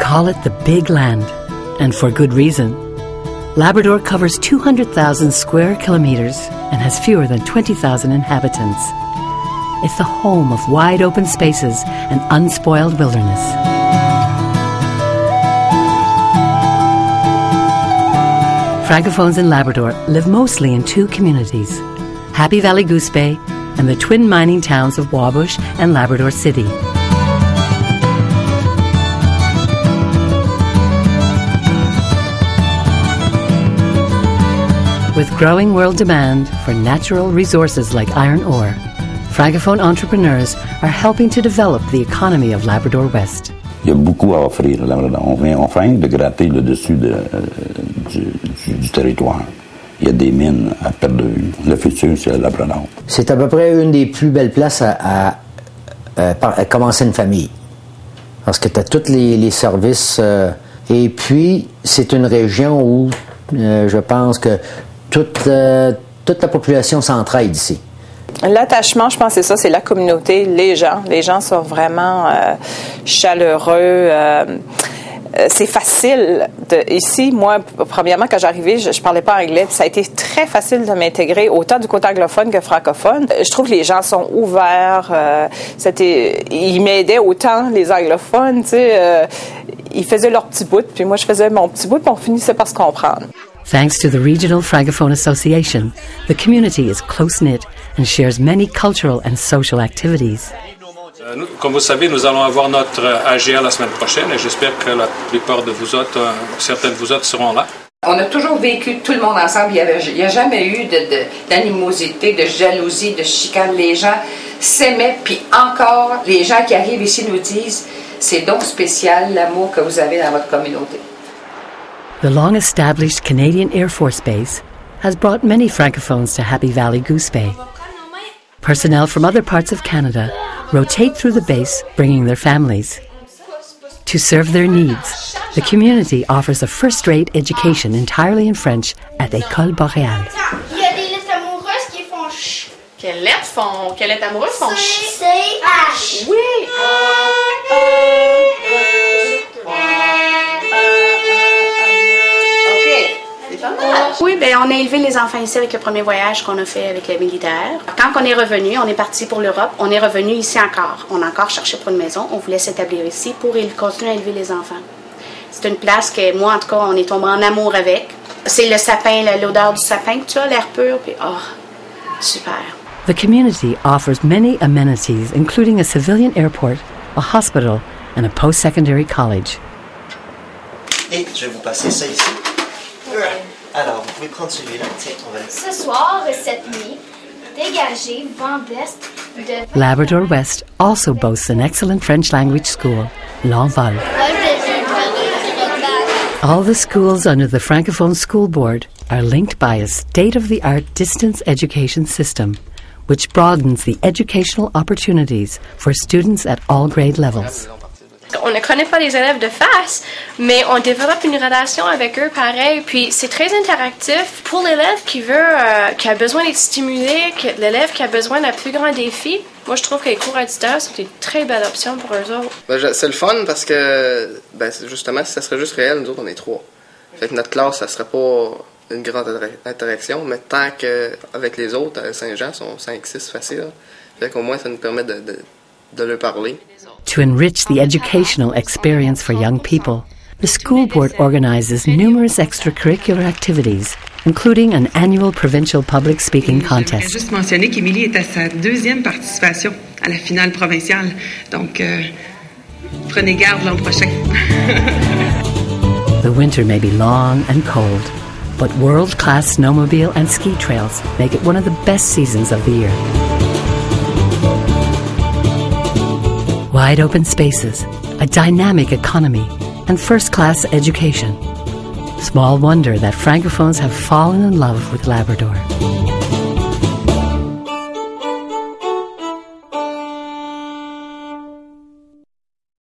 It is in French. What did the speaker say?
call it the Big Land, and for good reason. Labrador covers 200,000 square kilometers and has fewer than 20,000 inhabitants. It's the home of wide open spaces and unspoiled wilderness. Francophones in Labrador live mostly in two communities, Happy Valley Goose Bay and the twin mining towns of Wabush and Labrador City. With growing world demand for natural resources like iron ore, Francophone entrepreneurs are helping to develop the economy of Labrador West. Il y a beaucoup à offrir, Labrador. On vient de gratter le dessus du territoire. Il y a des mines à perte de vue. Le futur, c'est Labrador. C'est à peu près une des plus belles places à commencer une famille. Parce que tu as tous les services. Et puis, c'est une région où je pense que toute la population s'entraide ici. L'attachement, je pense, c'est ça, c'est la communauté, les gens. Les gens sont vraiment chaleureux. C'est facile. Ici, moi, premièrement, quand j'arrivais, je parlais pas anglais. Puis ça a été très facile de m'intégrer, autant du côté anglophone que francophone. Je trouve que les gens sont ouverts. Ils m'aidaient autant, les anglophones, tu sais. Ils faisaient leur petit bout, puis moi, je faisais mon petit bout, puis on finissait par se comprendre. Thanks to the Regional Francophone Association, the community is close-knit and shares many cultural and social activities. Comme vous savez, nous allons avoir notre AGA la semaine prochaine et j'espère que la plupart de vous autres, certains de vous autres seront là. On a toujours vécu tout le monde ensemble. Il n'y a jamais eu d'animosité, de jalousie, de chicane. Les gens s'aimaient, puis encore, les gens qui arrivent ici nous disent « C'est donc spécial l'amour que vous avez dans votre communauté ». The long-established Canadian Air Force Base has brought many Francophones to Happy Valley Goose Bay. Personnel from other parts of Canada rotate through the base, bringing their families. To serve their needs, the community offers a first-rate education entirely in French at École Boréale. Il y a des lettres amoureuses qui font ch. Quelles lettres amoureuses font ch? C-H. Oui! Oui, bien, on a élevé les enfants ici avec le premier voyage qu'on a fait avec le militaire. Quand on est revenu, on est parti pour l'Europe, on est revenu ici encore. On a encore cherché pour une maison, on voulait s'établir ici pour continuer à élever les enfants. C'est une place que moi, en tout cas, on est tombé en amour avec. C'est le sapin, l'odeur du sapin que tu as, l'air pur, puis super. The community offers many amenities, including a civilian airport, a hospital, and a post-secondary college. Et je vais vous passer ça ici. Alors, vous pouvez prendre celui-là. Tiens, on va... Ce soir, cette nuit, dégagez vent d'est de... Labrador West also boasts an excellent French language school, L'Envol. All the schools under the Francophone School Board are linked by a state-of-the-art distance education system, which broadens the educational opportunities for students at all grade levels. On ne connaît pas les élèves de face, mais on développe une relation avec eux pareil. Puis c'est très interactif pour l'élève qui a besoin d'être stimulé, l'élève qui a besoin d'un plus grand défi. Moi, je trouve que les cours à distance sont une très belle option pour eux autres. C'est le fun parce que, justement, si ça serait juste réel, nous autres, on est 3. Fait que notre classe, ça serait pas une grande interaction, mais tant qu'avec les autres, à Saint-Jean, sont 5-6 faciles. Fait qu'au moins, ça nous permet de leur parler. To enrich the educational experience for young people, the school board organizes numerous extracurricular activities, including an annual provincial public speaking contest. Je voudrais juste mentionner qu'Émilie est à sa 2e participation à la finale provinciale. Donc, prenez garde l'an prochain. The winter may be long and cold, but world-class snowmobile and ski trails make it one of the best seasons of the year. Wide open spaces, a dynamic economy, and first-class education. Small wonder that Francophones have fallen in love with Labrador.